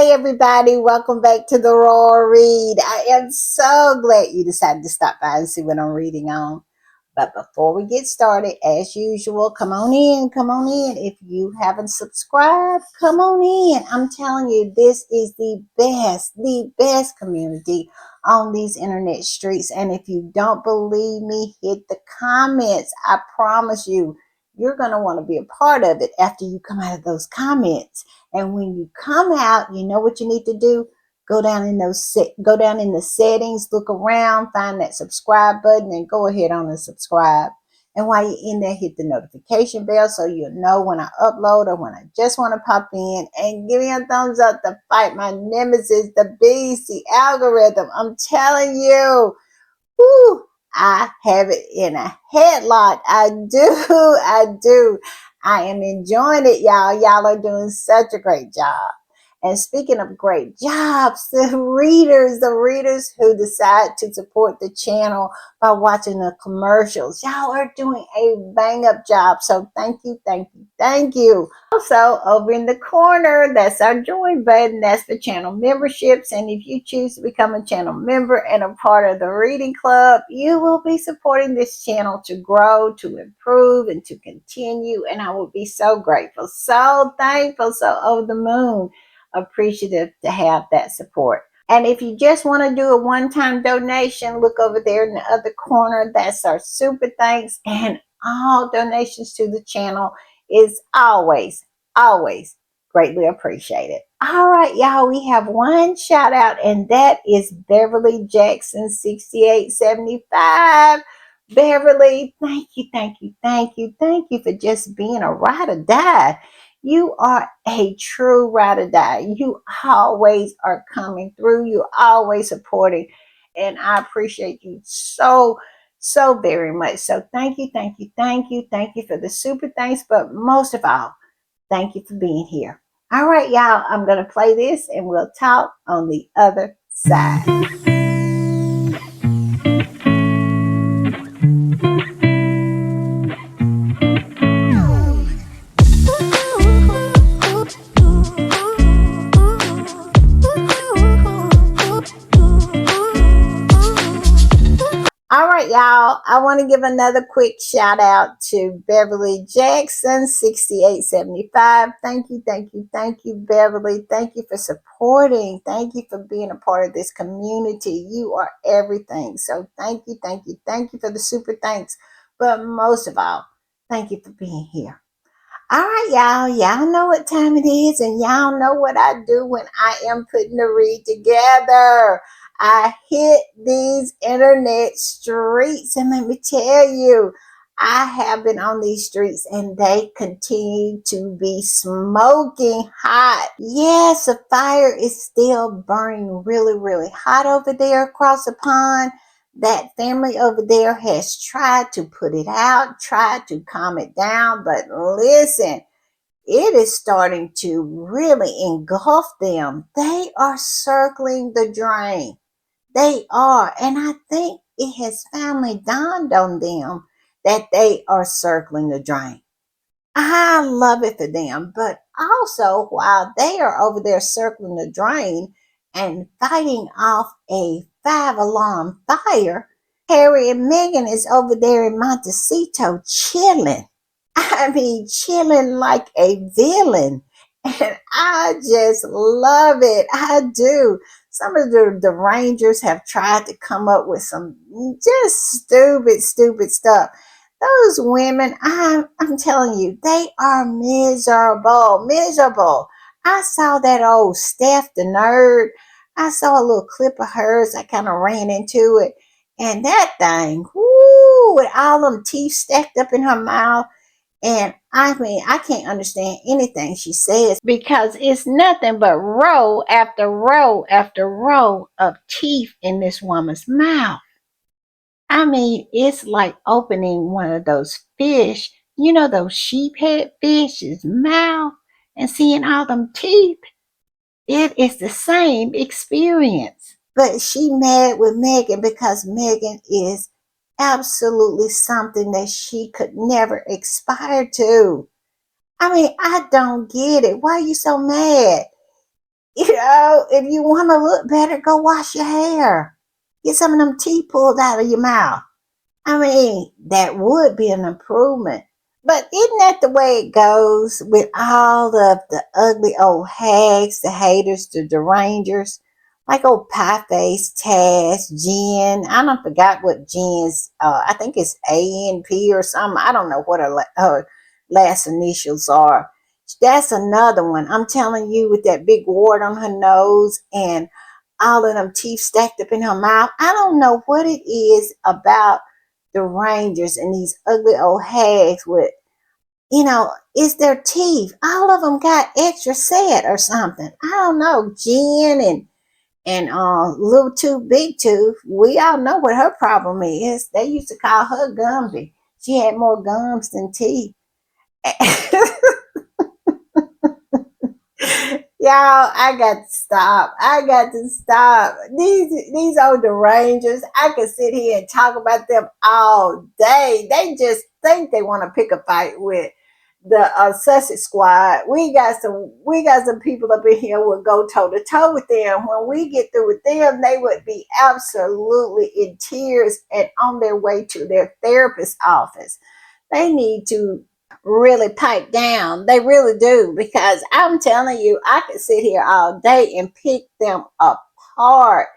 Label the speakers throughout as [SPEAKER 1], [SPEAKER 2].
[SPEAKER 1] Hey everybody, welcome back to the Raw Read. I am so glad you decided to stop by and see what I'm reading on. But before we get started, as usual, come on in, come on in. If you haven't subscribed, come on in. I'm telling you, this is the best community on these internet streets. And if you don't believe me, hit the comments. I promise you, you're going to want to be a part of it after you come out of those comments. And when you come out, you know what you need to do? Go down in the settings, look around, find that subscribe button, and go ahead on and subscribe. And while you're in there, hit the notification bell so you'll know when I upload or when I just want to pop in, and give me a thumbs up to fight my nemesis, the beast, the algorithm. I'm telling you, whoo, I have it in a headlock. I do. I am enjoying it, y'all. Y'all are doing such a great job. And speaking of great jobs, the readers who decide to support the channel by watching the commercials, y'all are doing a bang up job. So thank you, thank you, thank you. Also, over in the corner, that's our join button. That's the channel memberships. And if you choose to become a channel member and a part of the reading club, you will be supporting this channel to grow, to improve, and to continue. And I will be so grateful, so thankful, so over the moon appreciative to have that support. And if you just want to do a one-time donation, look over there in the other corner. That's our super thanks. And all donations to the channel is always greatly appreciated. All right, y'all, we have one shout out, and that is Beverly Jackson 6875. Beverly, thank you for just being a ride or die. You are a true ride or die. You always are coming through. You're always supporting. And I appreciate you so very much. So thank you for the super thanks. But most of all, thank you for being here. All right, y'all, I'm going to play this and we'll talk on the other side. All right, y'all, I want to give another quick shout out to Beverly Jackson 6875. Thank you, Beverly. Thank you for supporting. Thank you for being a part of this community. You are everything. So thank you for the super thanks. But most of all, thank you for being here. All right, y'all. Y'all know what time it is, and y'all know what I do when I am putting the read together. I hit these internet streets, and let me tell you, I have been on these streets, and they continue to be smoking hot. Yes, the fire is still burning really hot over there across the pond. That family over there has tried to put it out, tried to calm it down, but listen, it is starting to really engulf them. They are circling the drain. They are, and I think it has finally dawned on them that they are circling the drain. I love it for them, but also while they are over there circling the drain and fighting off a 5-alarm fire, Harry and Meghan is over there in Montecito chilling. I mean, chilling like a villain. And I just love it. I do. Some of the Rangers have tried to come up with some just stupid stuff. Those women, I'm telling you, they are miserable. I saw that old Steph the nerd. I saw a little clip of hers. I kind of ran into it. And that thing, whoo, with all them teeth stacked up in her mouth. And I mean, I can't understand anything she says because it's nothing but row after row after row of teeth in this woman's mouth. I mean, it's like opening one of those fish, those sheephead fish's mouth and seeing all them teeth. It is the same experience. But she mad with Meghan because Meghan is absolutely something that she could never aspire to. I mean, I don't get it. Why are you so mad? If you want to look better, go wash your hair. Get some of them teeth pulled out of your mouth. I mean, that would be an improvement. But isn't that the way it goes with all of the ugly old hags, the haters, the derangers? Like old pie face, Taz, Jen. I don't forgot what Jen's, I think it's ANP or something. I don't know what her last initials are. That's another one. I'm telling you, with that big wart on her nose and all of them teeth stacked up in her mouth. I don't know what it is about the Rangers and these ugly old hags with, it's their teeth. All of them got extra set or something. I don't know. Jen and Little Tooth, Big Tooth, we all know what her problem is. They used to call her Gumby. She had more gums than teeth. Y'all, I got to stop. I got to stop. These old derangers, I could sit here and talk about them all day. They just think they want to pick a fight with the Sussex squad. We got some people up in here who will go toe to toe with them. When we get through with them, they would be absolutely in tears and on their way to their therapist's office. They need to really pipe down. They really do, because I'm telling you, I could sit here all day and pick them apart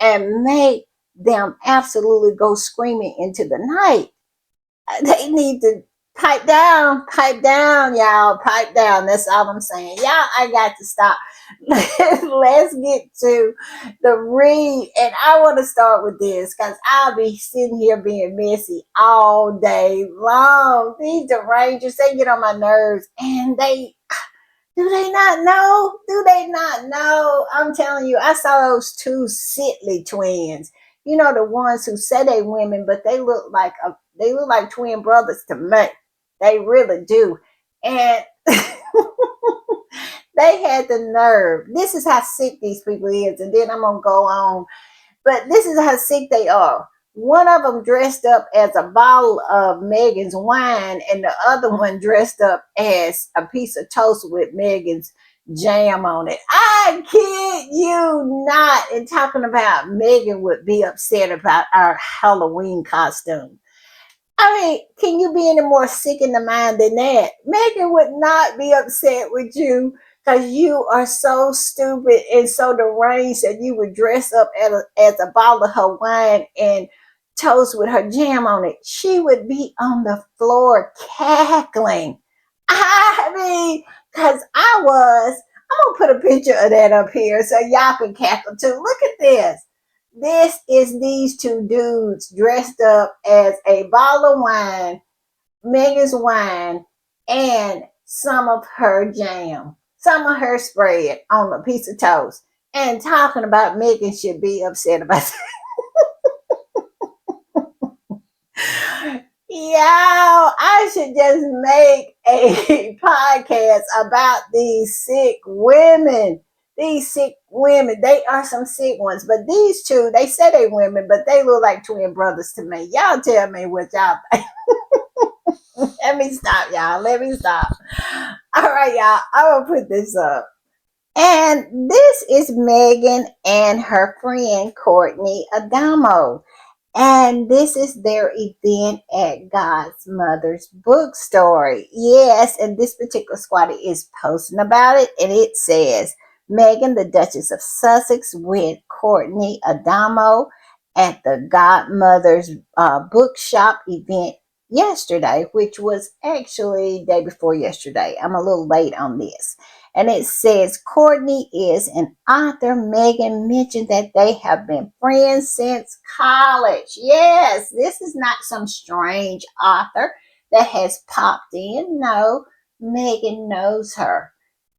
[SPEAKER 1] and make them absolutely go screaming into the night. They need to pipe down, y'all, pipe down. That's all I'm saying. Y'all, I got to stop. Let's get to the read. And I want to start with this because I'll be sitting here being messy all day long. These derangers, they get on my nerves, and do they not know? Do they not know? I'm telling you, I saw those two Sitley twins. The ones who say they women, but they look like twin brothers to me. They really do. And they had the nerve. This is how sick these people is. And then I'm gonna go on, but this is how sick they are. One of them dressed up as a bottle of Megan's wine, and the other one dressed up as a piece of toast with Megan's jam on it. I kid you not. And talking about Megan would be upset about our Halloween costume. I mean, can you be any more sick in the mind than that? Megan would not be upset with you because you are so stupid and so deranged that you would dress up as a bottle of her wine and toast with her jam on it. She would be on the floor cackling. I mean, because I'm going to put a picture of that up here so y'all can cackle too. Look at this. This is these two dudes dressed up as a bottle of wine, Megan's wine, and some of her jam, some of her spread on a piece of toast, and talking about Megan should be upset about Yo, I should just make a podcast about these sick women. These sick women, they are some sick ones. But these two, they say they women, but they look like twin brothers to me. Y'all tell me what y'all think. Let me stop, y'all. Let me stop. All right, y'all. I'm going to put this up. And this is Megan and her friend Courtney Adamo. And this is their event at God's Mother's Bookstore. Yes, and this particular squatter is posting about it, and it says, Megan, the Duchess of Sussex, with Courtney Adamo at the Godmother's Bookshop event yesterday, which was actually day before yesterday. I'm a little late on this. And it says Courtney is an author. Megan mentioned that they have been friends since college. Yes, this is not some strange author that has popped in. No, Megan knows her.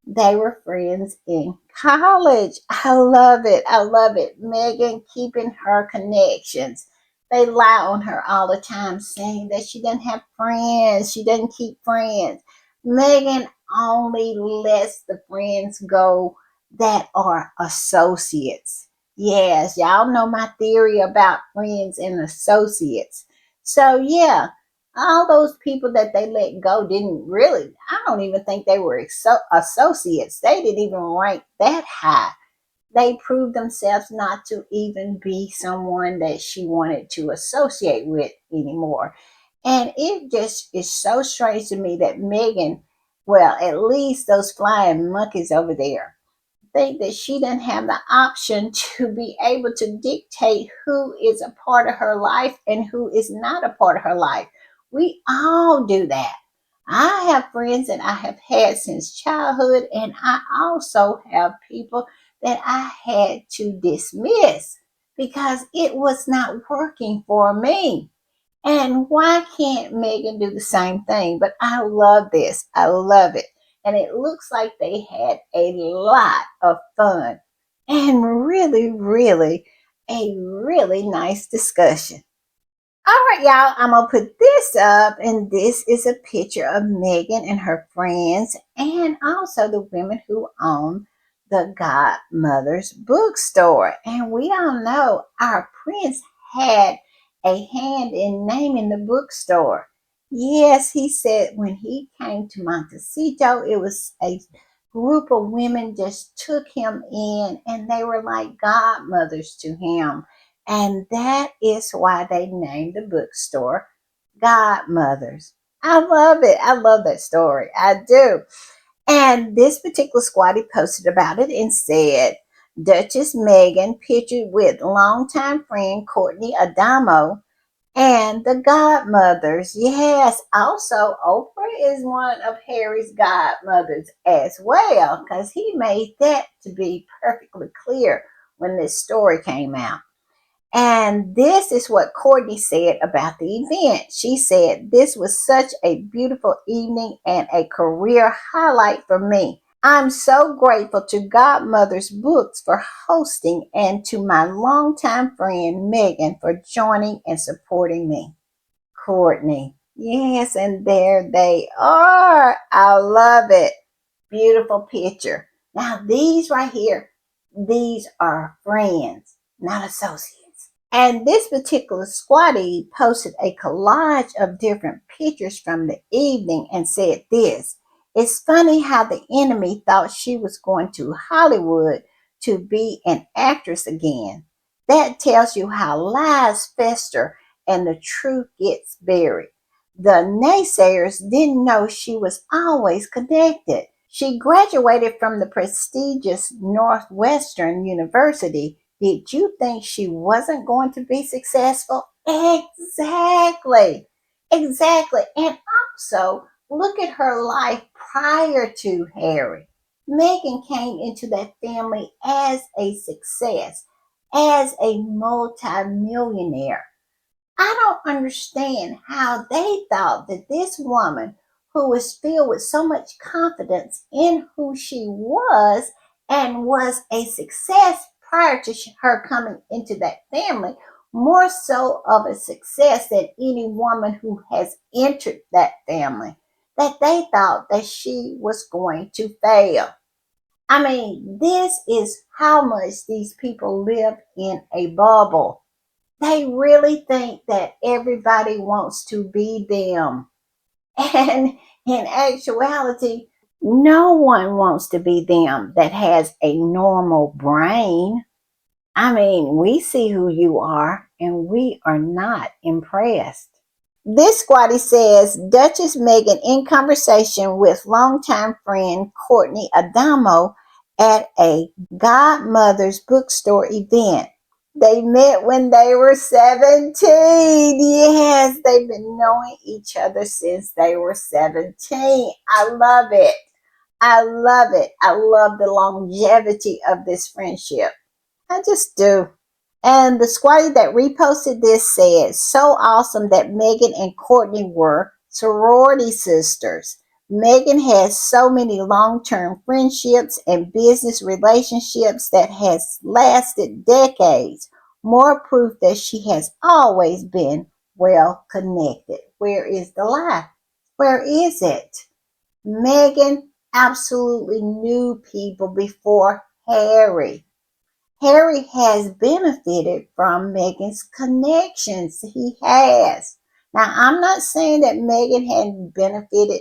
[SPEAKER 1] They were friends in college. I love it. I love it. Megan keeping her connections. They lie on her all the time saying that she doesn't have friends. She doesn't keep friends. Megan only lets the friends go that are associates. Yes, y'all know my theory about friends and associates. So, yeah, All those people that they let go didn't really, I don't even think they were associates. They didn't even rank that high. They proved themselves not to even be someone that she wanted to associate with anymore. And it just is so strange to me that Megan, well, at least those flying monkeys over there, think that she didn't have the option to be able to dictate who is a part of her life and who is not a part of her life. We all do that. I have friends that I have had since childhood, and I also have people that I had to dismiss because it was not working for me. And why can't Megan do the same thing? But I love this. I love it. And it looks like they had a lot of fun and really, really a really nice discussion. All right, y'all, I'm going to put this up, and this is a picture of Megan and her friends and also the women who own the Godmother's bookstore. And we all know our prince had a hand in naming the bookstore. Yes, he said when he came to Montecito, it was a group of women just took him in, and they were like godmothers to him, and that is why they named the bookstore Godmothers. I love it. I love that story. I do. And this particular squatty posted about it and said, Duchess Megan pictured with longtime friend Courtney Adamo and the godmothers. Yes, also Oprah is one of Harry's godmothers as well, because he made that to be perfectly clear when this story came out. And this is what Courtney said about the event. She said, This was such a beautiful evening and a career highlight for me. I'm so grateful to Godmother's Books for hosting and to my longtime friend Megan for joining and supporting me. Courtney. Yes, and there they are. I love it. Beautiful picture. Now, these right here, these are friends, not associates. And this particular squatty posted a collage of different pictures from the evening and said this. It's funny how the enemy thought she was going to Hollywood to be an actress again. That tells you how lies fester and the truth gets buried. The naysayers didn't know she was always connected. She graduated from the prestigious Northwestern University. Did you think she wasn't going to be successful? Exactly. Exactly. And also, look at her life prior to Harry. Megan came into that family as a success, as a multimillionaire. I don't understand how they thought that this woman, who was filled with so much confidence in who she was and was a success prior to her coming into that family, more so of a success than any woman who has entered that family, that they thought that she was going to fail. I mean, this is how much these people live in a bubble. They really think that everybody wants to be them. And in actuality, no one wants to be them that has a normal brain. I mean, we see who you are and we are not impressed. This squatty says Duchess Megan in conversation with longtime friend Courtney Adamo at a Godmother's bookstore event. They met when they were 17. Yes, they've been knowing each other since they were 17. I love it. I love it. I love the longevity of this friendship. I just do. And the squatty that reposted this said, So awesome that Megan and Courtney were sorority sisters. Megan has so many long-term friendships and business relationships that has lasted decades. More proof that she has always been well connected. Where is the lie? Where is it? Megan absolutely knew people before Harry. Harry has benefited from Meghan's connections. He has. Now, I'm not saying that Meghan hadn't benefited,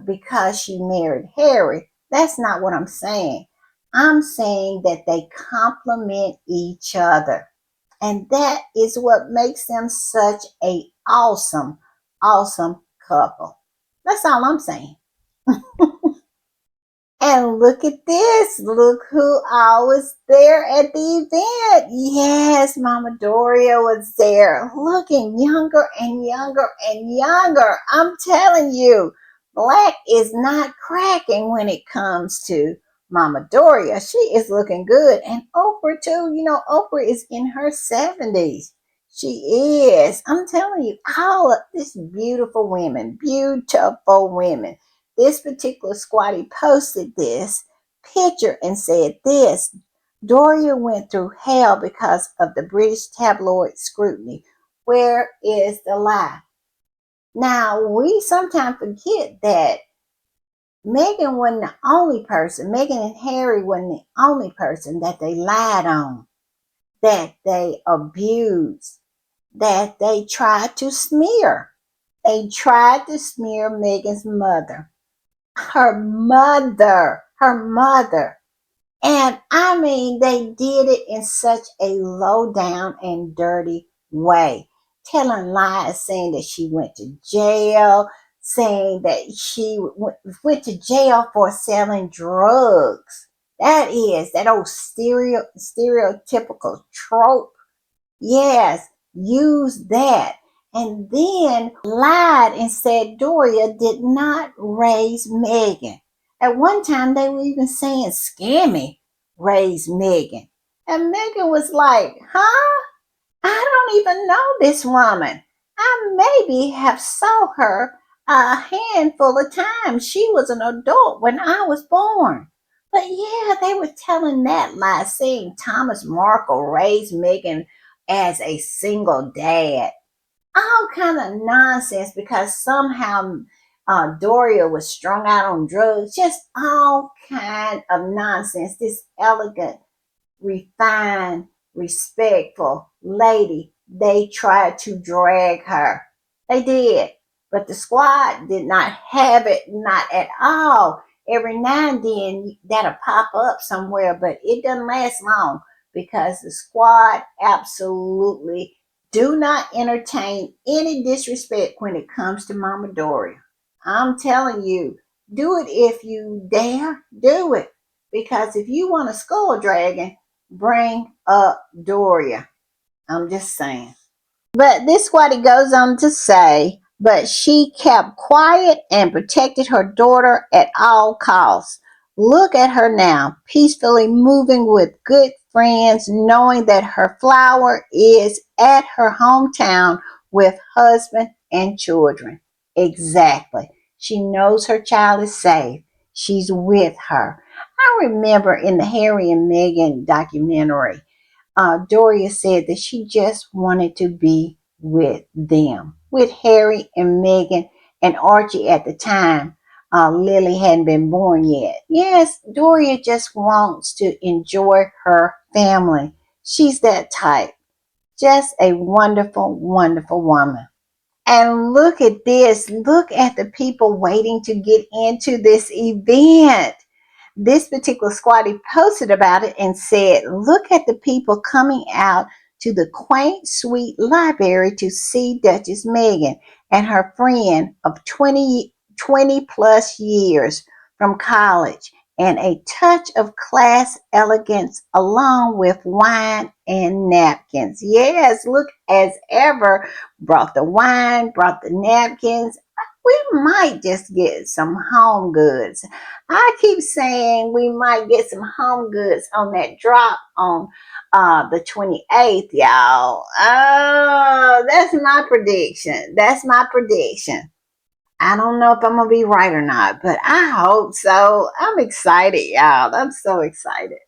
[SPEAKER 1] because she married Harry. That's not what I'm saying. I'm saying that they complement each other. And that is what makes them such a awesome, awesome couple. That's all I'm saying. And look at this. Look who all was there at the event. Yes, Mama Doria was there, looking younger and younger and younger. I'm telling you, black is not cracking when it comes to Mama Doria. She is looking good. And Oprah, too. Oprah is in her 70s. She is. I'm telling you, all of these beautiful women. This particular squatty posted this picture and said this: Doria went through hell because of the British tabloid scrutiny. Where is the lie? Now, we sometimes forget that Meghan wasn't the only person, Meghan and Harry wasn't the only person that they lied on, that they abused, that they tried to smear. They tried to smear Meghan's mother. Her mother. And I mean, they did it in such a low down and dirty way, telling lies, saying that she went to jail, saying that she went to jail for selling drugs. That is that old stereotypical trope. Yes, use that. And then lied and said Doria did not raise Megan. At one time, they were even saying Scammy raised Megan. And Megan was like, huh? I don't even know this woman. I maybe have saw her a handful of times. She was an adult when I was born. But yeah, they were telling that lie, saying Thomas Markle raised Megan as a single dad. All kind of nonsense because somehow Doria was strung out on drugs. Just all kind of nonsense. This elegant, refined, respectful lady, they tried to drag her. They did. But the squad did not have it, not at all. Every now and then that'll pop up somewhere, but it doesn't last long because the squad absolutely do not entertain any disrespect when it comes to Mama Doria. I'm telling you, do it if you dare, do it. Because if you want a skull dragon, bring up Doria. I'm just saying. But this is what he goes on to say. But she kept quiet and protected her daughter at all costs. Look at her now, peacefully moving with good friends, knowing that her flower is at her hometown with husband and children. Exactly. She knows her child is safe. She's with her. I remember in the Harry and Meghan documentary, Doria said that she just wanted to be with them, with Harry and Meghan and Archie at the time. Lily hadn't been born yet. Yes, Doria just wants to enjoy her family. She's that type. Just a wonderful, wonderful woman. And look at this. Look at the people waiting to get into this event. This particular squatty posted about it and said, look at the people coming out to the quaint, sweet library to see Duchess Meghan and her friend of 20 plus years from college, and a touch of class elegance along with wine and napkins. Yes, look, as ever, brought the wine, brought the napkins. We might just get some home goods. I keep saying we might get some home goods on that drop on the 28th, y'all. Oh, that's my prediction. That's my prediction. I don't know if I'm going to be right or not, but I hope so. I'm excited, y'all. I'm so excited.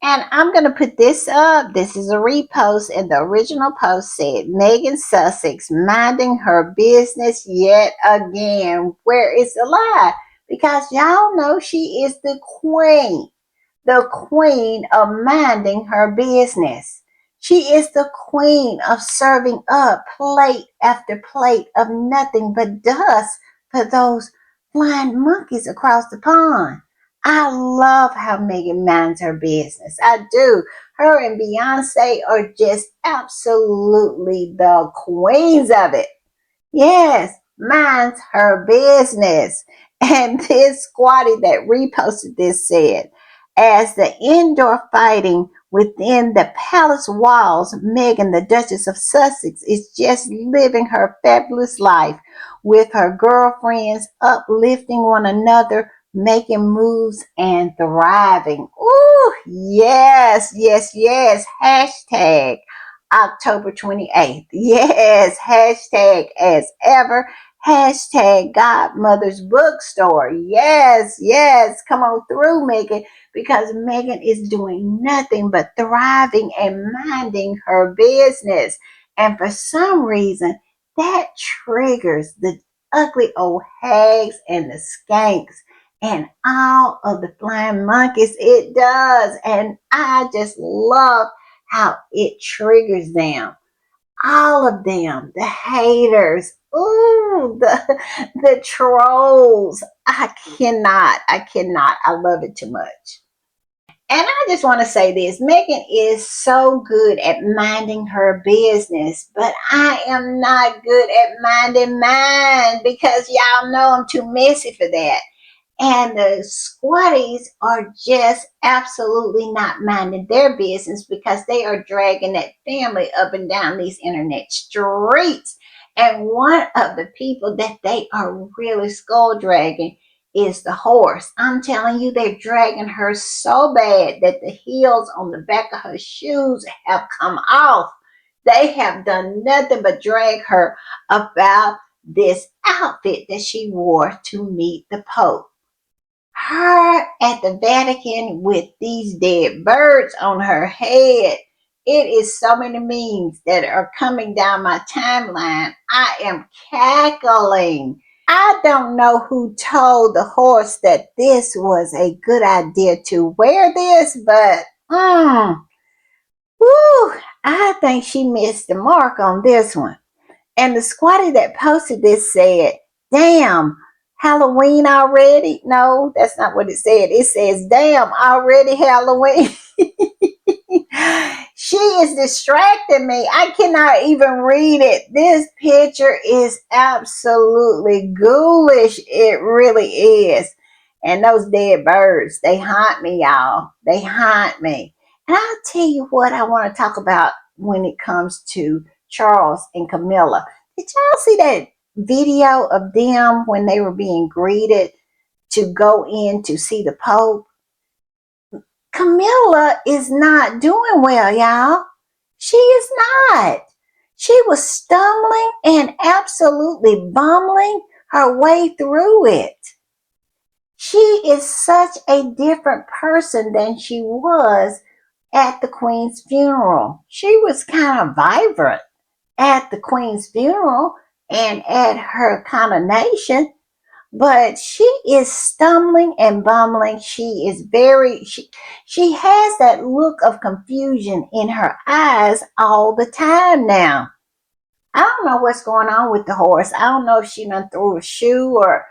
[SPEAKER 1] And I'm going to put this up. This is a repost, and the original post said, Megan Sussex minding her business yet again. Where is the lie? Because y'all know she is the queen of minding her business. She is the queen of serving up plate after plate of nothing but dust for those flying monkeys across the pond. I love how Megan minds her business. I do. Her and Beyonce are just absolutely the queens of it. Yes, minds her business. And this squatty that reposted this said, as the indoor fighting within the palace walls, Meghan, the Duchess of Sussex, is just living her fabulous life with her girlfriends, uplifting one another, making moves, and thriving. Ooh, yes, yes, yes. Hashtag October 28th. Yes, hashtag as ever. Hashtag Godmother's Bookstore. Yes, yes. Come on through, Megan, because Megan is doing nothing but thriving and minding her business. And for some reason, that triggers the ugly old hags and the skanks and all of the flying monkeys. It does. And I just love how it triggers them. All of them, the haters, ooh, the trolls. I cannot. I love it too much. And I just want to say this, Megan is so good at minding her business, but I am not good at minding mine because y'all know I'm too messy for that. And the squatties are just absolutely not minding their business because they are dragging that family up and down these internet streets. And one of the people that they are really skull dragging is the horse. I'm telling you, they're dragging her so bad that the heels on the back of her shoes have come off. They have done nothing but drag her about this outfit that she wore to meet the Pope. Her at the Vatican with these dead birds on her head. It is so many memes that are coming down my timeline. I am cackling. I don't know who told the horse that this was a good idea to wear this, but whew, I think she missed the mark on this one. And the squatty that posted this said, damn, Halloween already? No, that's not what it said. It says, damn, already Halloween. She is distracting me. I cannot even read it. This picture is absolutely ghoulish. It really is. And those dead birds, they haunt me, y'all. They haunt me. And I'll tell you what I want to talk about when it comes to Charles and Camilla. Did y'all see that video of them when they were being greeted to go in to see the Pope? Camilla is not doing well, y'all. She is not. She was stumbling and absolutely bumbling her way through it. She is such a different person than she was at the Queen's funeral. She was kind of vibrant at the Queen's funeral and at her coronation, but she is stumbling and bumbling. She has that look of confusion in her eyes all the time now. I don't know what's going on with the horse. I don't know if she done threw a shoe or,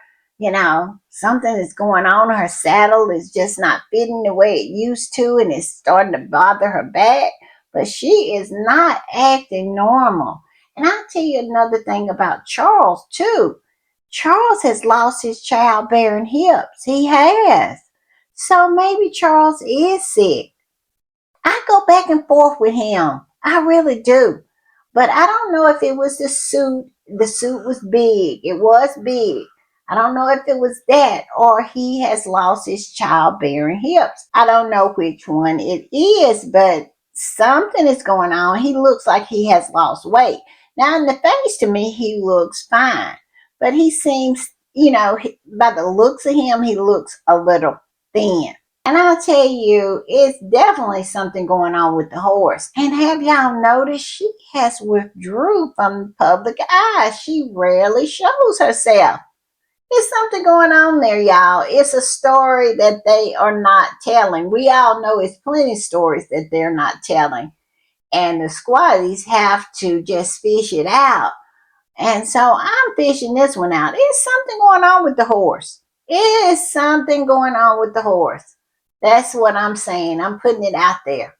[SPEAKER 1] something is going on. Her saddle is just not fitting the way it used to and it's starting to bother her back. But she is not acting normal. And I'll tell you another thing about Charles, too. Charles has lost his childbearing hips. He has. So maybe Charles is sick. I go back and forth with him. I really do. But I don't know if it was the suit. The suit was big. It was big. I don't know if it was that or he has lost his childbearing hips. I don't know which one it is, but something is going on. He looks like he has lost weight. Now, in the face to me, he looks fine. But he seems, by the looks of him, he looks a little thin. And I'll tell you, it's definitely something going on with the horse. And have y'all noticed she has withdrew from public eye? She rarely shows herself. There's something going on there, y'all. It's a story that they are not telling. We all know it's plenty of stories that they're not telling. and the squatties have to just fish it out. And so I'm fishing this one out. There's something going on with the horse. Is something going on with the horse. That's what I'm saying. I'm putting it out there.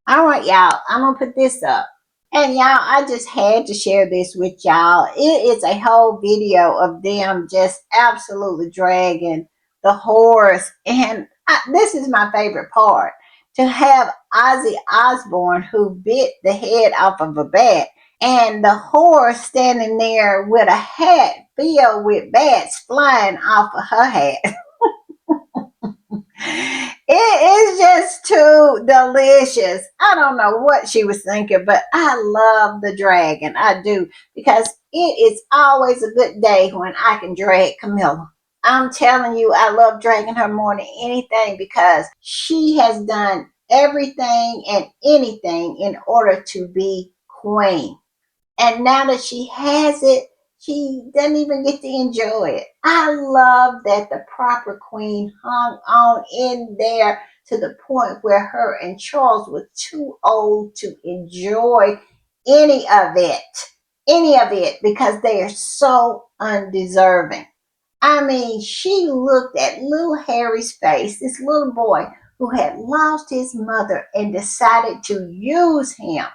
[SPEAKER 1] All right, y'all. I'm going to put this up. And y'all, I just had to share this with y'all. It is a whole video of them just absolutely dragging the horse. And this is my favorite part. To have Ozzy Osbourne, who bit the head off of a bat, and the horse standing there with a hat filled with bats flying off of her hat. It is just too delicious. I don't know what she was thinking, but I love the dragon. I do, because it is always a good day when I can drag Camilla. I'm telling you, I love dragging her more than anything because she has done everything and anything in order to be queen. And now that she has it, she doesn't even get to enjoy it. I love that the proper queen hung on in there to the point where her and Charles were too old to enjoy any of it. Any of it, because they are so undeserving. I mean, she looked at little Harry's face, this little boy who had lost his mother and decided to use him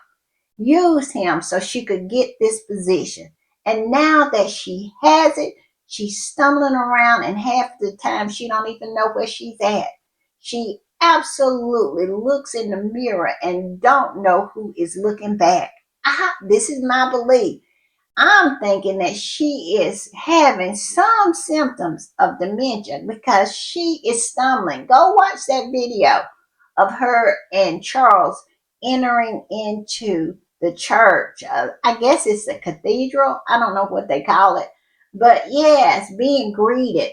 [SPEAKER 1] so she could get this position. And now that she has it, she's stumbling around, and half the time she don't even know where she's at. She absolutely looks in the mirror and don't know who is looking back. This is my belief. I'm thinking that she is having some symptoms of dementia because she is stumbling. Go watch that video of her and Charles entering into the church. I guess it's a cathedral. I don't know what they call it. But yes, being greeted.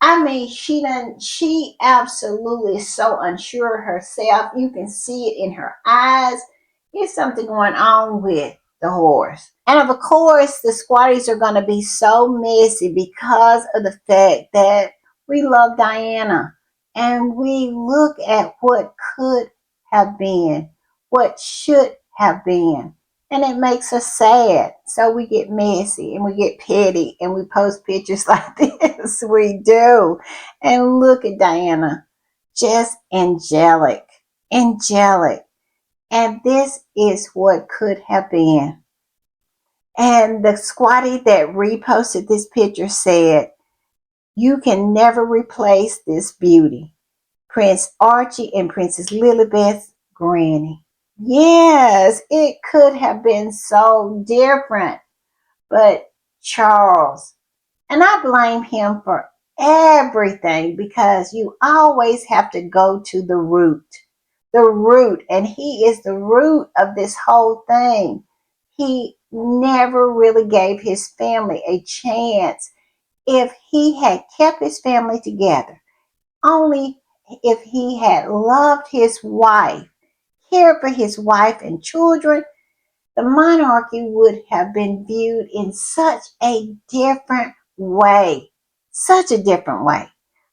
[SPEAKER 1] I mean, she absolutely is so unsure of herself. You can see it in her eyes. There's something going on with the horse. And of course, the squatties are going to be so messy because of the fact that we love Diana and we look at what could have been, what should have been. And it makes us sad. So we get messy and we get petty and we post pictures like this. We do. And look at Diana. Just angelic. Angelic. And this is what could have been. And the squatty that reposted this picture said, "You can never replace this beauty. Prince Archie and Princess Lilibeth's granny." Yes, it could have been so different. But Charles, and I blame him for everything because you always have to go to the root. The root, and he is the root of this whole thing. He never really gave his family a chance. If he had kept his family together, only if he had loved his wife, cared for his wife and children, the monarchy would have been viewed in such a different way. Such a different way.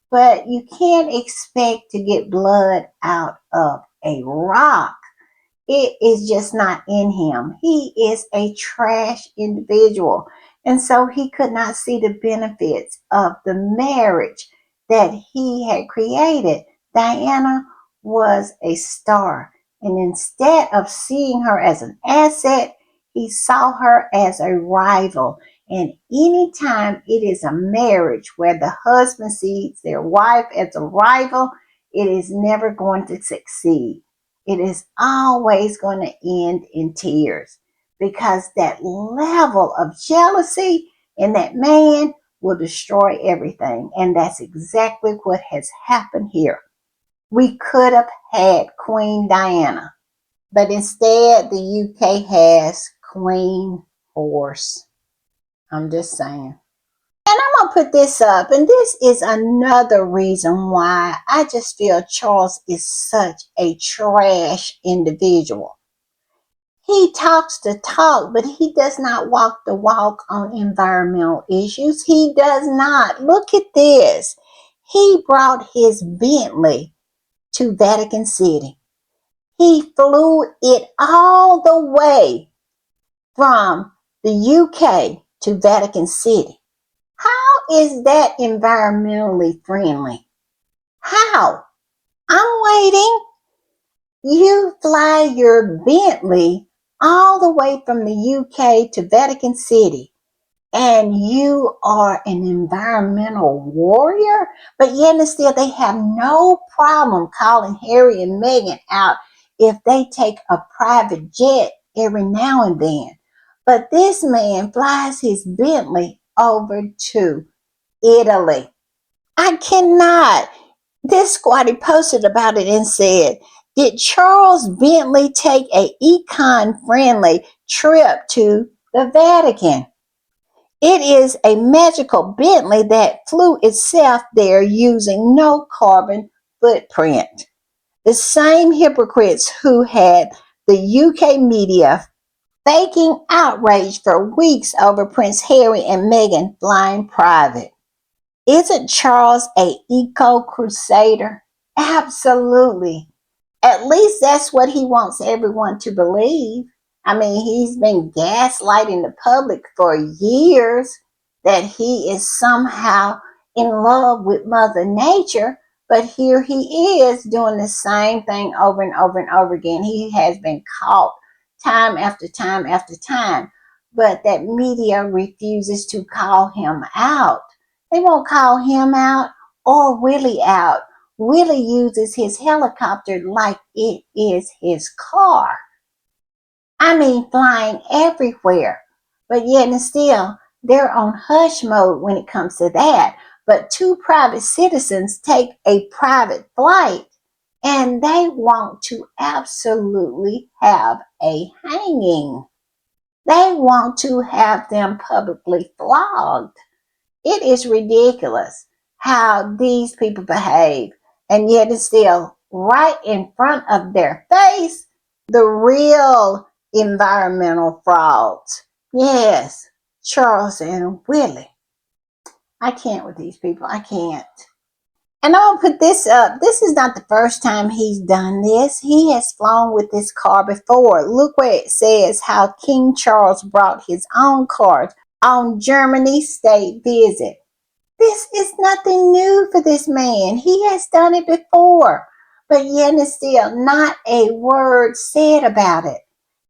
[SPEAKER 1] But you can't expect to get blood out of a rock. It is just not in him. He is a trash individual. And so he could not see the benefits of the marriage that he had created. Diana was a star. And instead of seeing her as an asset, he saw her as a rival. And anytime it is a marriage where the husband sees their wife as a rival, it is never going to succeed. It is always going to end in tears because that level of jealousy in that man will destroy everything. And that's exactly what has happened here. We could have had Queen Diana, but instead the UK has Queen Horse. I'm just saying. And I'm going to put this up, and this is another reason why I just feel Charles is such a trash individual. He talks the talk, but he does not walk the walk on environmental issues. He does not. Look at this. He brought his Bentley to Vatican City. He flew it all the way from the UK to Vatican City. How is that environmentally friendly? How? I'm waiting. You fly your Bentley all the way from the UK to Vatican City, and you are an environmental warrior, but yet and still they have no problem calling Harry and Meghan out if they take a private jet every now and then. But this man flies his Bentley over to Italy. I cannot. This squatty posted about it and said, did Charles Bentley take a econ-friendly trip to the Vatican? It is a magical Bentley that flew itself there using no carbon footprint. The same hypocrites who had the UK media faking outrage for weeks over Prince Harry and Meghan flying private. Isn't Charles a eco-crusader? Absolutely. At least that's what he wants everyone to believe. I mean, he's been gaslighting the public for years that he is somehow in love with Mother Nature, but here he is doing the same thing over and over and over again. He has been caught time after time after time, but that media refuses to call him out. They won't call him out or Willie out. Willie uses his helicopter like it is his car. I mean, flying everywhere. But yet and still, they're on hush mode when it comes to that. But two private citizens take a private flight and they want to absolutely have a hanging. They want to have them publicly flogged. It is ridiculous how these people behave, and yet it's still right in front of their face the real environmental frauds. Yes, Charles and Willie. I can't with these people. I can't. And I'll put this up. This is not the first time he's done this. He has flown with this car before. Look where it says how King Charles brought his own car on Germany's state visit. This is nothing new for this man. He has done it before, but yet and still not a word said about it.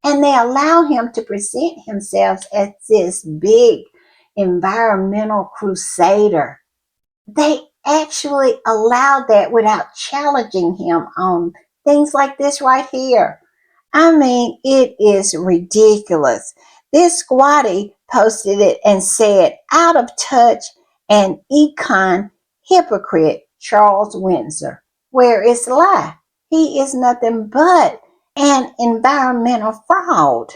[SPEAKER 1] And they allow him to present himself as this big environmental crusader. They actually allow that without challenging him on things like this right here. I mean, it is ridiculous. This squatty posted it and said, out of touch and econ hypocrite Charles Windsor. Where is the lie? He is nothing but an environmental fraud.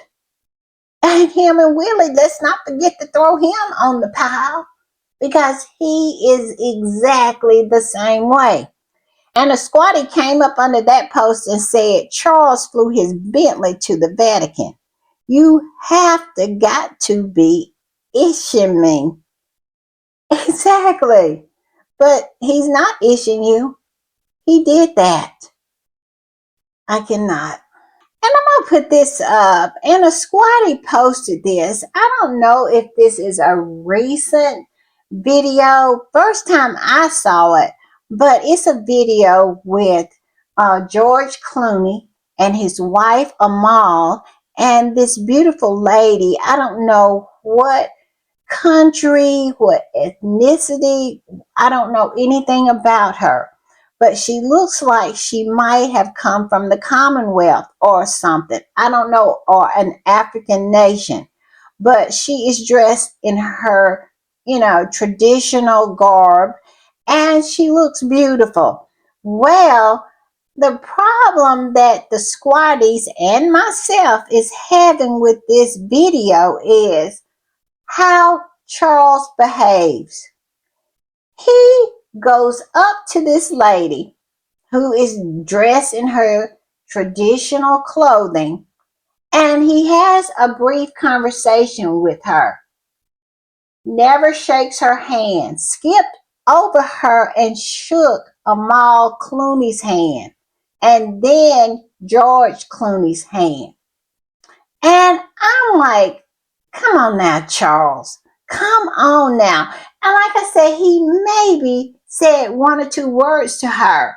[SPEAKER 1] And him and Willie, let's not forget to throw him on the pile because he is exactly the same way. And a squatty came up under that post and said Charles flew his Bentley to the Vatican. You have got to be issuing. Exactly. But he's not issuing you. He did that. I cannot. And I'm going to put this up. And a squatty posted this. I don't know if this is a recent video. First time I saw it. But it's a video with George Clooney and his wife Amal and this beautiful lady. I don't know what country, what ethnicity. I don't know anything about her. But she looks like she might have come from the Commonwealth or something. I don't know, or an African nation. But she is dressed in her, traditional garb, and she looks beautiful. Well, the problem that the squatties and myself is having with this video is how Charles behaves. He goes up to this lady who is dressed in her traditional clothing, and he has a brief conversation with her. Never shakes her hand, skipped over her and shook Amal Clooney's hand, and then George Clooney's hand. And I'm like, come on now, Charles. Come on now. And like I said, he maybe said one or two words to her.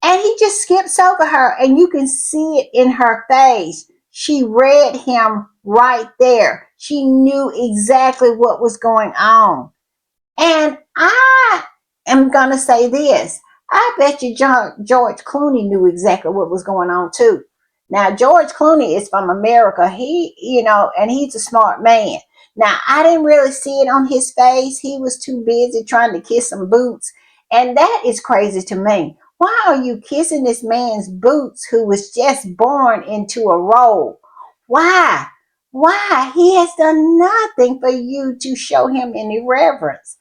[SPEAKER 1] And he just skips over her, and you can see it in her face. She read him right there. She knew exactly what was going on. And I am going to say this. I bet you George Clooney knew exactly what was going on too. Now, George Clooney is from America. And he's a smart man. Now, I didn't really see it on his face. He was too busy trying to kiss some boots. And that is crazy to me. Why are you kissing this man's boots who was just born into a role? Why? Why? He has done nothing for you to show him any reverence.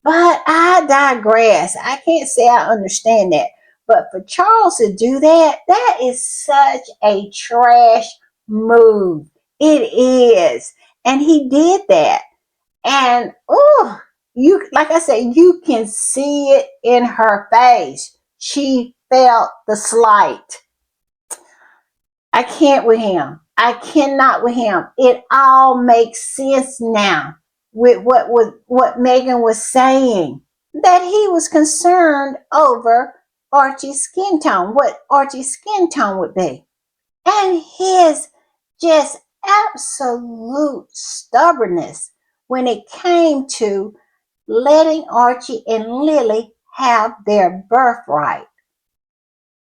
[SPEAKER 1] But I digress. I can't say I understand that. But for Charles to do that, that is such a trash move. It is. And he did that. And like I said, you can see it in her face. She felt the slight. I can't with him. I cannot with him. It all makes sense now with what Megan was saying. That he was concerned over Archie's skin tone, what Archie's skin tone would be. And his just absolute stubbornness when it came to letting Archie and Lily have their birthright.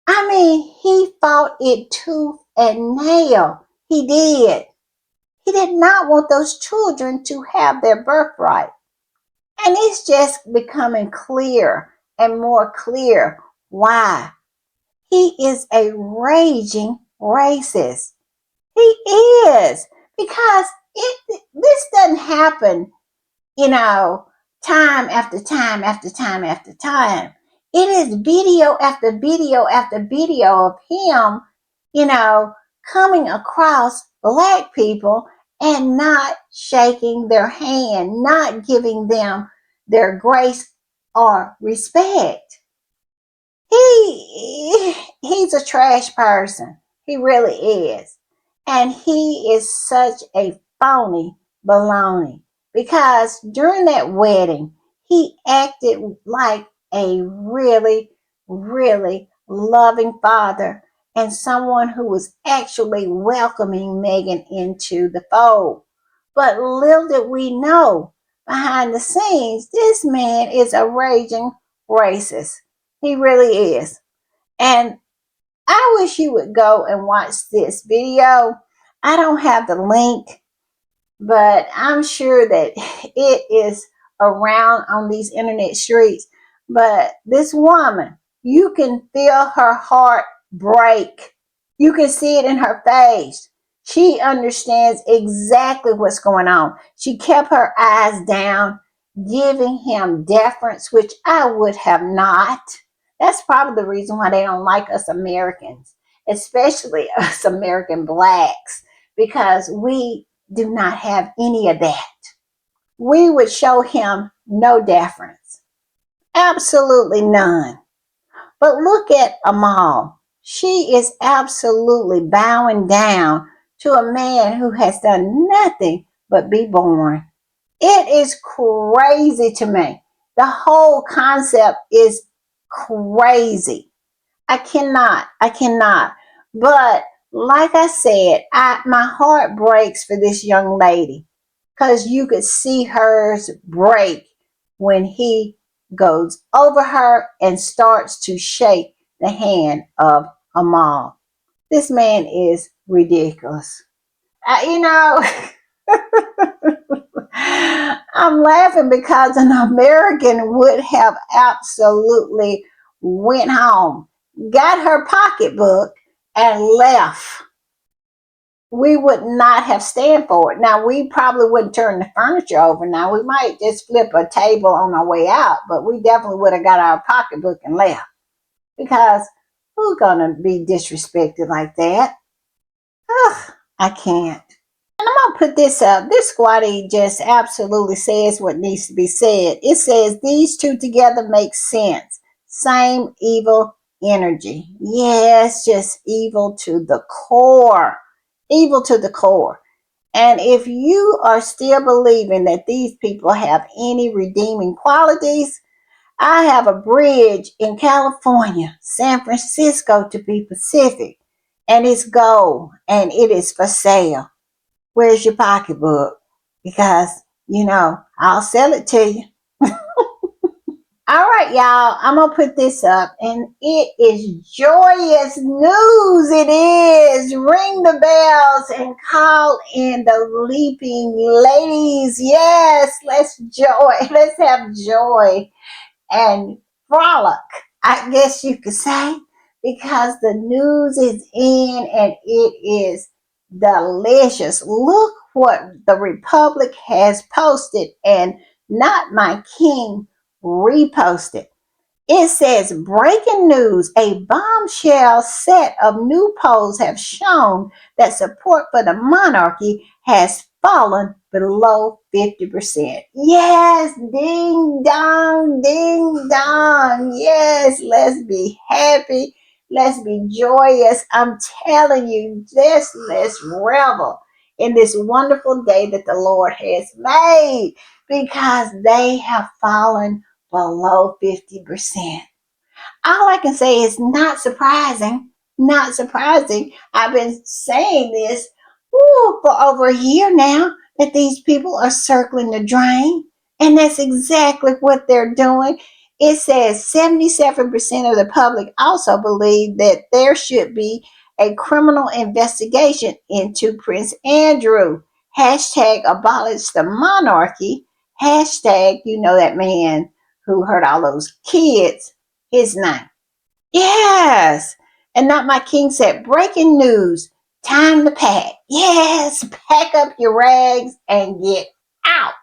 [SPEAKER 1] I mean, he fought it tooth and nail. He did. He did not want those children to have their birthright. And it's just becoming clear and more clear why. He is a raging racist. He is. Because this doesn't happen, time after time after time after time. It is video after video after video of him, coming across black people and not shaking their hand, not giving them their grace or respect. He's a trash person. He really is. And he is such a phony baloney. Because during that wedding, he acted like a really, really loving father and someone who was actually welcoming Megan into the fold. But little did we know, behind the scenes, this man is a raging racist. He really is. And I wish you would go and watch this video. I don't have the link, but I'm sure that it is around on these internet streets. But this woman, you can feel her heart break. You can see it in her face. She understands exactly what's going on. She kept her eyes down, giving him deference, which I would have not. That's probably the reason why they don't like us Americans, especially us American blacks, because we do not have any of that. We would show him no deference. Absolutely none. But look at Amal. She is absolutely bowing down to a man who has done nothing but be born. It is crazy to me. The whole concept is crazy. I cannot. But like I said, my heart breaks for this young lady because you could see hers break when he goes over her and starts to shake the hand of Amal. This man is ridiculous. I'm laughing because an American would have absolutely went home, got her pocketbook, and left. We would not have stand for it. Now, we probably wouldn't turn the furniture over. Now, we might just flip a table on our way out, but we definitely would have got our pocketbook and left. Because who's going to be disrespected like that? Ugh, I can't. And I'm going to put this up. This squatty just absolutely says what needs to be said. It says, these two together make sense. Same evil energy. Yes, just evil to the core. Evil to the core. And if you are still believing that these people have any redeeming qualities, I have a bridge in California, San Francisco to be specific, and it's gold and it is for sale. Where's your pocketbook? Because, I'll sell it to you. All right, y'all, I'm going to put this up, and it is joyous news. It is. Ring the bells and call in the leaping ladies. Yes, let's joy. Let's have joy and frolic, I guess you could say, because the news is in and it is delicious. Look what the Republic has posted, and Not My King reposted. It says, breaking news, a bombshell set of new polls have shown that support for the monarchy has fallen below 50%. Yes, ding dong, ding dong. Yes, let's be happy. Let's be joyous. I'm telling you, just let's revel in this wonderful day that the Lord has made, because they have fallen below 50%. All I can say is not surprising. Not surprising. I've been saying this for over a year now, that these people are circling the drain. And that's exactly what they're doing. It says 77% of the public also believe that there should be a criminal investigation into Prince Andrew. Hashtag abolish the monarchy. Hashtag, that man who hurt all those kids, his name. Yes. And Not My King said, breaking news, time to pack. Yes, pack up your rags and get out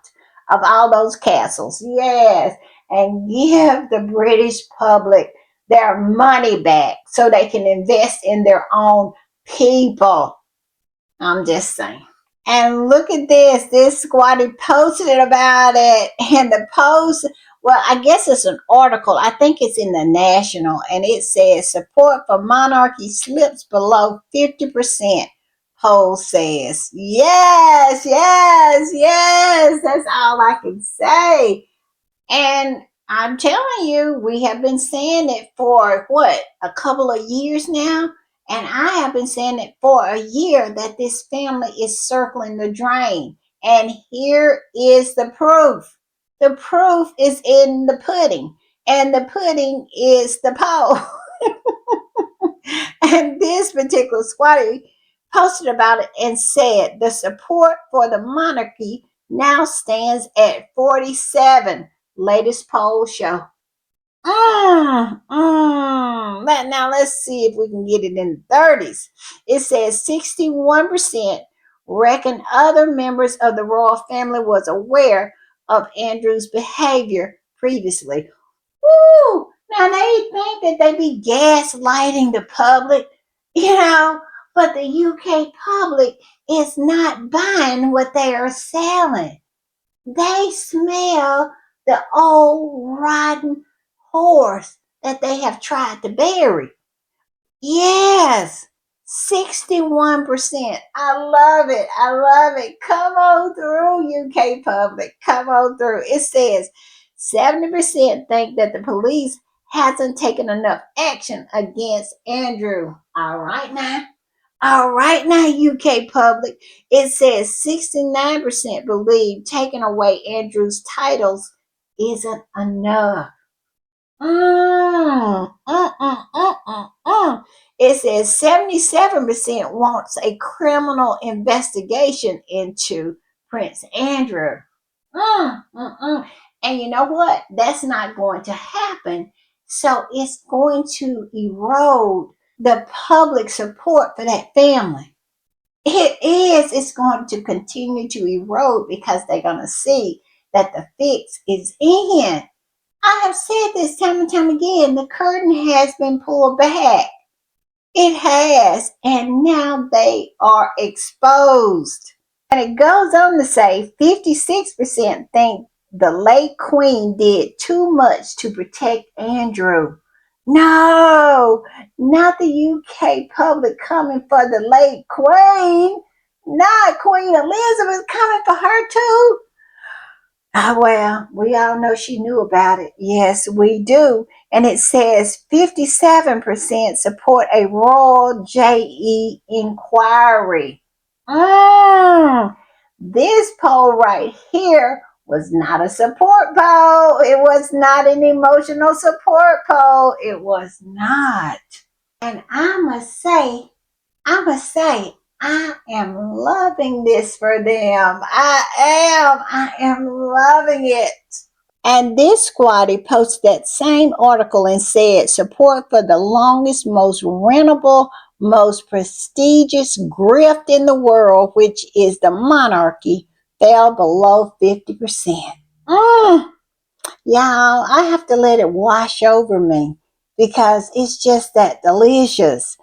[SPEAKER 1] of all those castles. Yes. And give the British public their money back so they can invest in their own people. I'm just saying. And look at this. This squatty posted about it. And the post, well, I guess it's an article. I think it's in the National. And it says support for monarchy slips below 50%. Poll says. Yes, yes, yes. That's all I can say. And I'm telling you, we have been saying it for what, a couple of years now? And I have been saying it for a year that this family is circling the drain. And here is the proof. The proof is in the pudding. And the pudding is the poll. And this particular squatty posted about it and said the support for the monarchy now stands at 47. Latest poll show. Now let's see if we can get it in the 30s. It says 61% reckon other members of the royal family was aware of Andrew's behavior previously. Woo! Now they think that they be gaslighting the public, but the UK public is not buying what they are selling. They smell the old rotten horse that they have tried to bury. Yes, 61%. I love it. I love it. Come on through, UK public. Come on through. It says 70% think that the police hasn't taken enough action against Andrew. All right now. All right now, UK public. It says 69% believe taking away Andrew's titles isn't enough. It says 77% wants a criminal investigation into Prince Andrew. And you know what? That's not going to happen. So it's going to erode the public support for that family. It is. It's going to continue to erode because they're going to see that the fix is in. I have said this time and time again. The curtain has been pulled back. It has. And now they are exposed. And it goes on to say 56% think the late Queen did too much to protect Andrew. No, not the UK public coming for the late Queen. Not Queen Elizabeth coming for her too. Ah, well, we all know she knew about it. Yes, we do. And it says 57% support a royal JE inquiry. Mm, this poll right here was not a support poll. It was not an emotional support poll. It was not. And I must say, I am loving this for them. I am loving it. And this squatty posted that same article and said support for the longest, most rentable, most prestigious grift in the world, which is the monarchy, fell below 50%. Mm, y'all, I have to let it wash over me because it's just that delicious.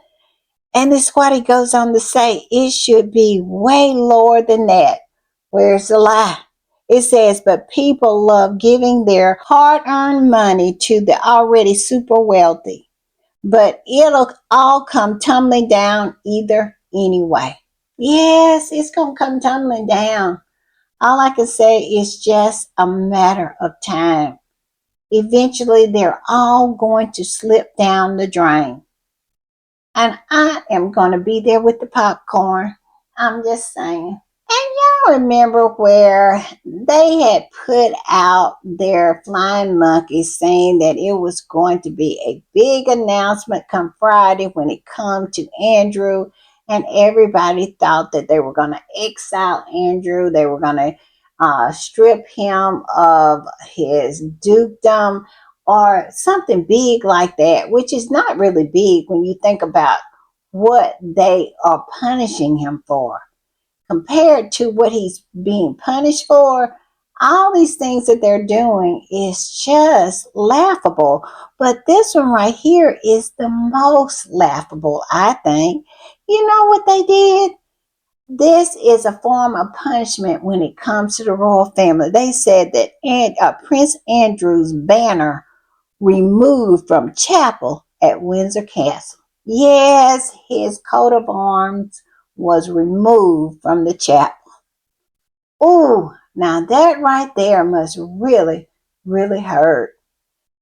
[SPEAKER 1] And the squatty goes on to say it should be way lower than that. Where's the lie? It says, but people love giving their hard-earned money to the already super wealthy. But it'll all come tumbling down either anyway. Yes, it's going to come tumbling down. All I can say is just a matter of time. Eventually, they're all going to slip down the drain. And I am going to be there with the popcorn. I'm just saying. And y'all remember where they had put out their flying monkeys saying that it was going to be a big announcement come Friday when it come to Andrew, and everybody thought that they were going to exile Andrew. They were going to strip him of his dukedom or something big like that, which is not really big when you think about what they are punishing him for compared to what he's being punished for. All these things that they're doing is just laughable. But this one right here is the most laughable, I think. You know what they did? This is a form of punishment when it comes to the royal family. They said that Prince Andrew's banner removed from chapel at Windsor Castle. Yes, his coat of arms was removed from the chapel. Ooh, now that right there must really, really hurt.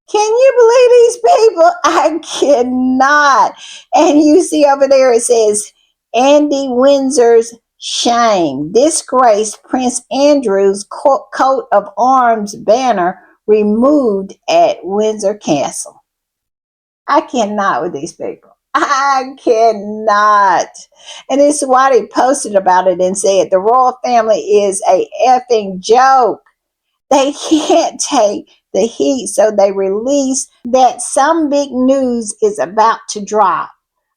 [SPEAKER 1] Can you believe these people? I cannot. And you see over there it says Andy Windsor's shame. Disgraced Prince Andrew's coat of arms banner removed at Windsor Castle. I cannot with these people. I cannot. And this is why they posted about it and said the royal family is a effing joke. They can't take the heat, so they release that some big news is about to drop.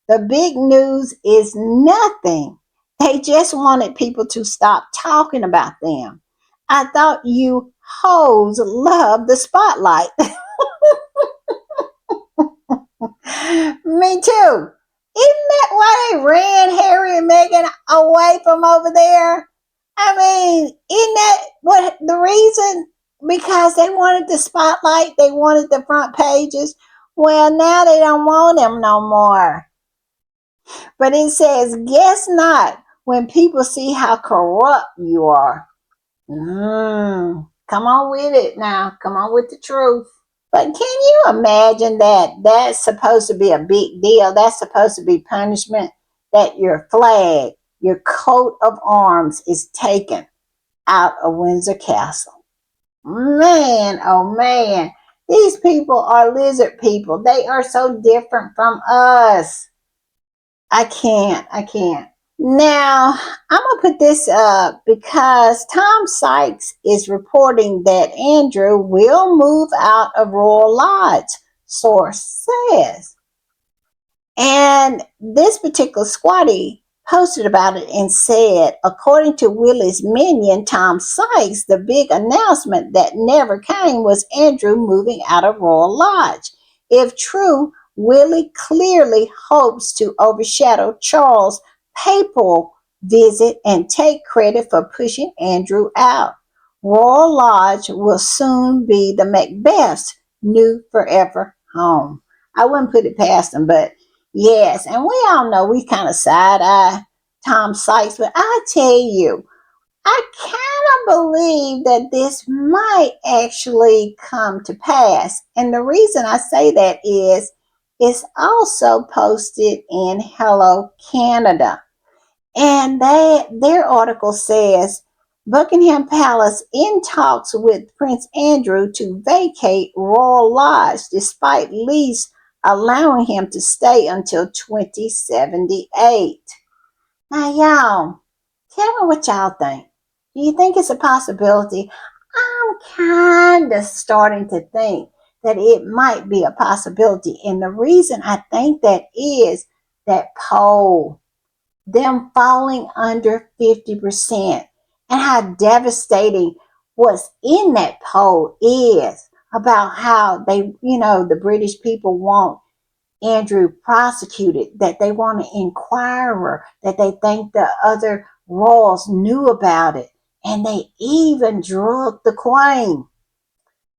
[SPEAKER 1] The big news is nothing. They just wanted people to stop talking about them. I thought you hoes love the spotlight. Me too. Isn't that why they ran Harry and Meghan away from over there? I mean, isn't that what the reason? Because they wanted the spotlight, they wanted the front pages. Well, now they don't want them no more. But it says, guess not when people see how corrupt you are. Come on with it now. Come on with the truth. But can you imagine that that's supposed to be a big deal? That's supposed to be punishment that your flag, your coat of arms is taken out of Windsor Castle. Man, oh man, these people are lizard people. They are so different from us. I can't. Now, I'm going to put this up because Tom Sykes is reporting that Andrew will move out of Royal Lodge, source says. And this particular squatty posted about it and said, according to Willie's minion, Tom Sykes, the big announcement that never came was Andrew moving out of Royal Lodge. If true, Willie clearly hopes to overshadow Charles' papal visit and take credit for pushing Andrew out. Royal Lodge will soon be the Macbeth's new forever home. I wouldn't put it past them, but yes, and we all know we kind of side eye Tom Sykes, but I tell you, I kind of believe that this might actually come to pass. And the reason I say that is it's also posted in Hello Canada. And their article says Buckingham Palace in talks with Prince Andrew to vacate Royal Lodge despite lease allowing him to stay until 2078. Now, y'all, tell me what y'all think. Do you think it's a possibility? I'm kind of starting to think that it might be a possibility. And the reason I think that is that poll, them falling under 50%, and how devastating what's in that poll is about how they, the British people want Andrew prosecuted, that they want an inquirer, that they think the other royals knew about it, and they even drugged the Queen.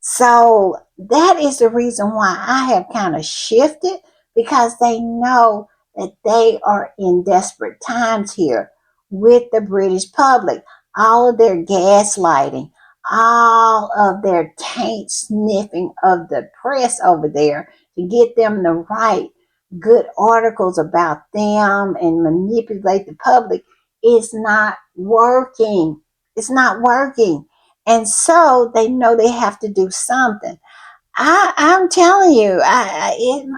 [SPEAKER 1] So that is the reason why I have kind of shifted, because they know that they are in desperate times here with the British public. All of their gaslighting, all of their taint sniffing of the press over there to get them to write good articles about them and manipulate the public is not working. It's not working. And so they know they have to do something. I'm telling you,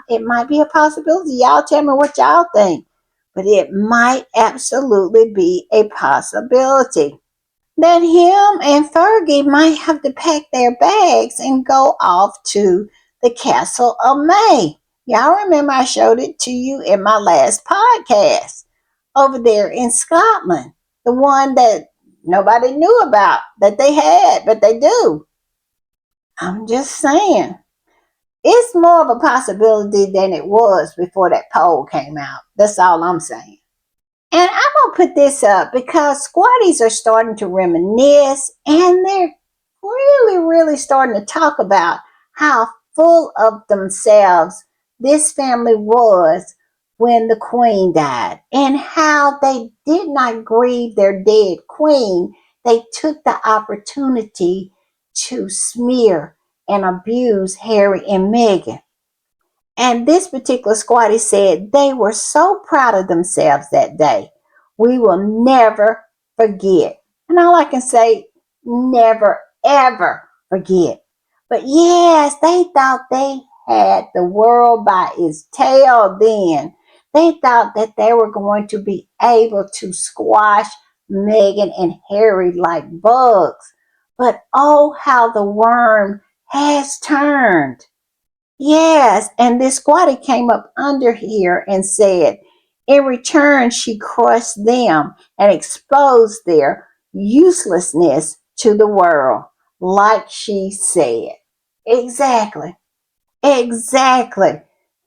[SPEAKER 1] it might be a possibility. Y'all tell me what y'all think. But it might absolutely be a possibility that him and Fergie might have to pack their bags and go off to the Castle of May. Y'all remember I showed it to you in my last podcast over there in Scotland. The one that nobody knew about that they had, but they do. I'm just saying. It's more of a possibility than it was before that poll came out. That's all I'm saying. And I'm going to put this up because squatties are starting to reminisce, and they're really starting to talk about how full of themselves this family was when the Queen died, and how they did not grieve their dead Queen. They took the opportunity to smear and abuse Harry and Meghan. And this particular squatty said they were so proud of themselves that day. We will never forget. And all I can say, never, ever forget. But yes, they thought they had the world by its tail then. They thought that they were going to be able to squash Meghan and Harry like bugs. But oh, how the worm has turned. Yes, and this squatter came up under here and said, in return, she crushed them and exposed their uselessness to the world, like she said. Exactly. Exactly.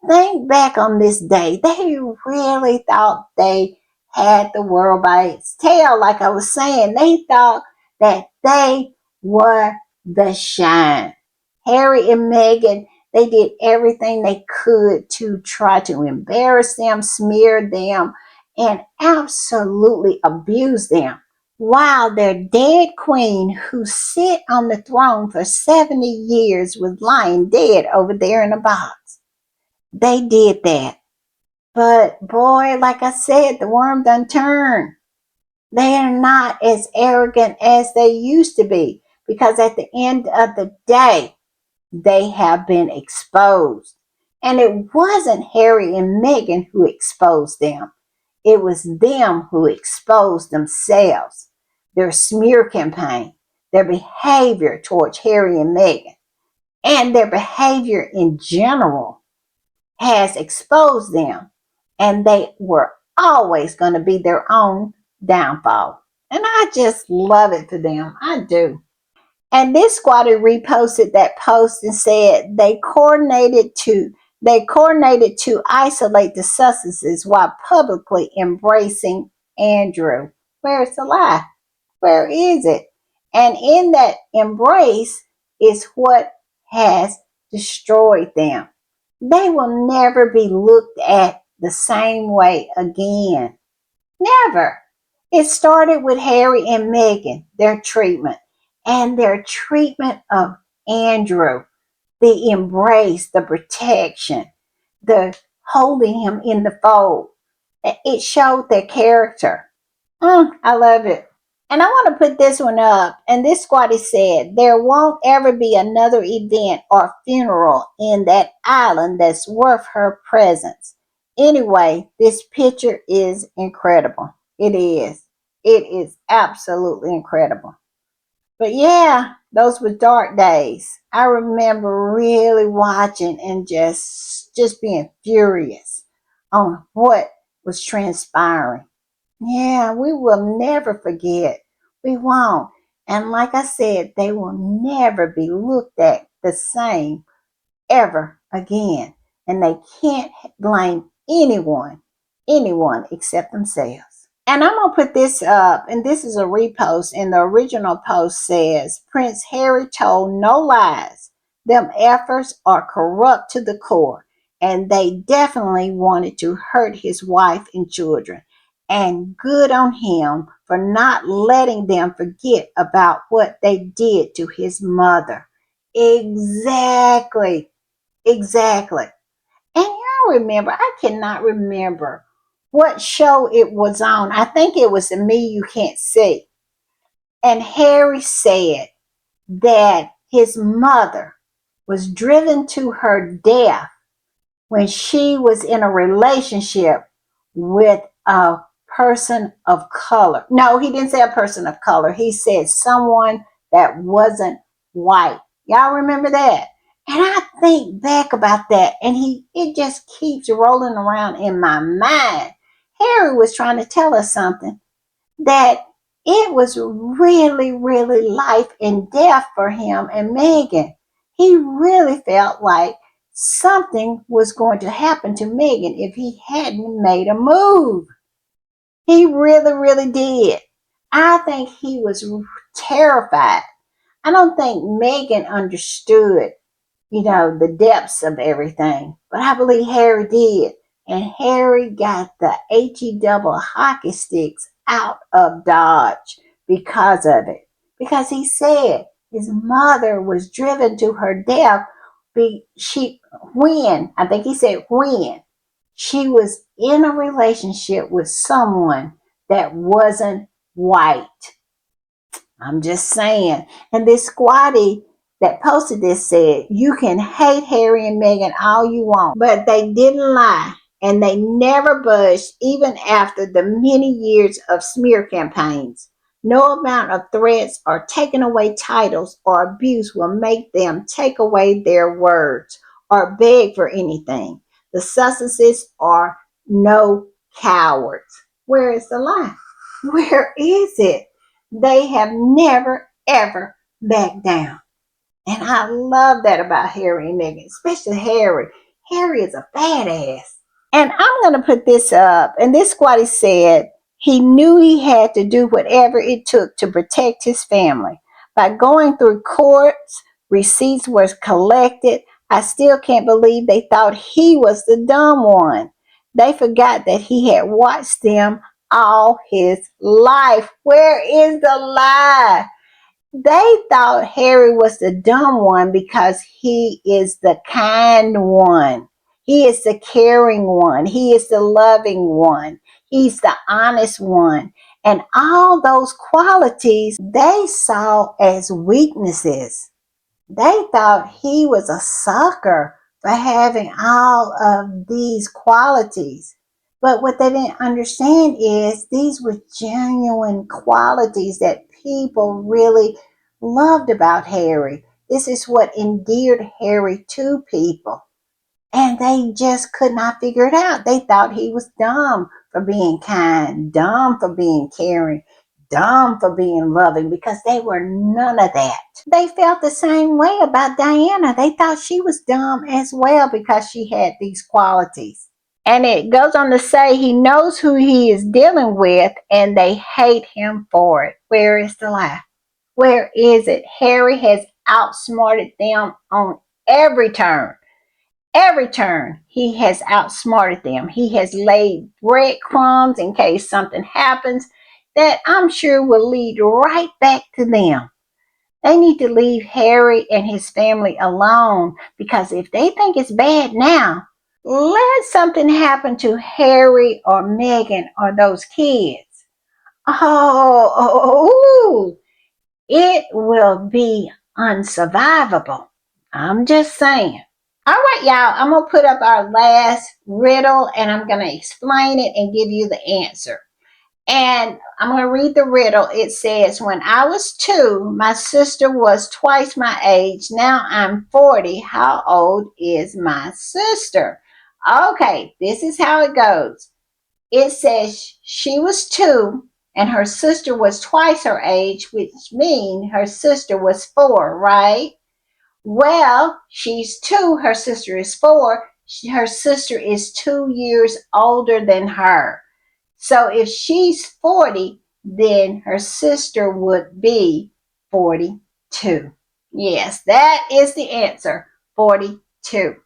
[SPEAKER 1] Think back on this day. They really thought they had the world by its tail. Like I was saying, they thought that they were the shine. Harry and Meghan, they did everything they could to try to embarrass them, smear them, and absolutely abuse them. While their dead queen, who sat on the throne for 70 years, was lying dead over there in a box. They did that. But boy, like I said, the worm done turned. They are not as arrogant as they used to be, because at the end of the day, they have been exposed. And it wasn't Harry and Meghan who exposed them. It was them who exposed themselves. Their smear campaign, their behavior towards Harry and Meghan, and their behavior in general has exposed them. And they were always going to be their own downfall. And I just love it for them. I do. And this squatter reposted that post and said they coordinated to isolate the Sussexes while publicly embracing Andrew. Where's the lie? Where is it? And in that embrace is what has destroyed them. They will never be looked at the same way again. Never. It started with Harry and Meghan, their treatment, and their treatment of Andrew, the embrace, the protection, the holding him in the fold. It showed their character. I love it. And I want to put this one up. And this squatty said, there won't ever be another event or funeral in that island that's worth her presence. Anyway, this picture is incredible. It is. It is absolutely incredible. But yeah, those were dark days. I remember really watching and just being furious on what was transpiring. Yeah, we will never forget. We won't. And like I said, they will never be looked at the same ever again. And they can't blame anyone except themselves. And I'm going to put this up, and this is a repost, and the original post says, Prince Harry told no lies. Them efforts are corrupt to the core, and they definitely wanted to hurt his wife and children. And good on him for not letting them forget about what they did to his mother. Exactly. Exactly. And y'all remember, I cannot remember what show it was on. I think it was Me You Can't See. And Harry said that his mother was driven to her death when she was in a relationship with a person of color. No, he didn't say a person of color. He said someone that wasn't white. Y'all remember that? And I think back about that, and it just keeps rolling around in my mind. Harry was trying to tell us something, that it was really, really life and death for him and Meghan. He really felt like something was going to happen to Meghan if he hadn't made a move. He really, really did. I think he was terrified. I don't think Meghan understood, the depths of everything. But I believe Harry did. And Harry got the HE double hockey sticks out of Dodge because of it. Because he said his mother was driven to her death I think he said when she was in a relationship with someone that wasn't white. I'm just saying. And this squatty that posted this said, you can hate Harry and Meghan all you want, but they didn't lie. And they never budged even after the many years of smear campaigns. No amount of threats or taking away titles or abuse will make them take away their words or beg for anything. The Sussexes are no cowards. Where is the lie? Where is it? They have never, ever backed down. And I love that about Harry and Meghan, especially Harry. Harry is a badass. And I'm going to put this up. And this squatty said he knew he had to do whatever it took to protect his family. By going through courts, receipts were collected. I still can't believe they thought he was the dumb one. They forgot that he had watched them all his life. Where is the lie? They thought Harry was the dumb one because he is the kind one. He is the caring one. He is the loving one. He's the honest one. And all those qualities they saw as weaknesses. They thought he was a sucker for having all of these qualities. But what they didn't understand is these were genuine qualities that people really loved about Harry. This is what endeared Harry to people. And they just could not figure it out. They thought he was dumb for being kind, dumb for being caring, dumb for being loving, because they were none of that. They felt the same way about Diana. They thought she was dumb as well because she had these qualities. And it goes on to say he knows who he is dealing with and they hate him for it. Where is the lie? Where is it? Harry has outsmarted them on every turn. Every turn, he has outsmarted them. He has laid breadcrumbs in case something happens that I'm sure will lead right back to them. They need to leave Harry and his family alone because if they think it's bad now, let something happen to Harry or Meghan or those kids. Oh, it will be unsurvivable. I'm just saying. All right, y'all, I'm going to put up our last riddle and I'm going to explain it and give you the answer. And I'm going to read the riddle. It says, when I was 2, my sister was twice my age. Now I'm 40. How old is my sister? Okay, this is how it goes. It says she was 2 and her sister was twice her age, which means her sister was 4, right? Well, she's 2, her sister is 4. Her sister is 2 years older than her. So if she's 40, then her sister would be 42. Yes, that is the answer, 42.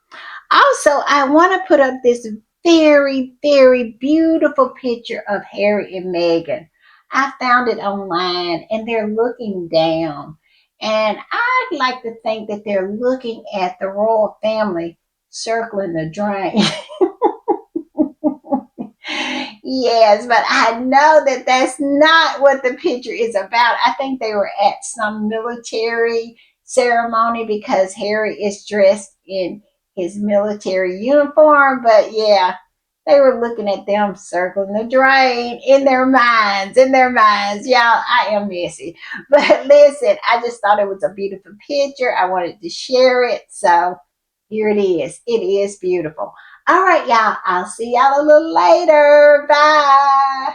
[SPEAKER 1] Also, I want to put up this very, very beautiful picture of Harry and Meghan. I found it online and they're looking down. And I'd like to think that they're looking at the royal family circling the drain. Yes, but I know that that's not what the picture is about. I think they were at some military ceremony because Harry is dressed in his military uniform. But yeah, they were looking at them circling the drain in their minds, in their minds. Y'all, I am messy. But listen, I just thought it was a beautiful picture. I wanted to share it. So here it is. It is beautiful. All right, y'all. I'll see y'all a little later. Bye.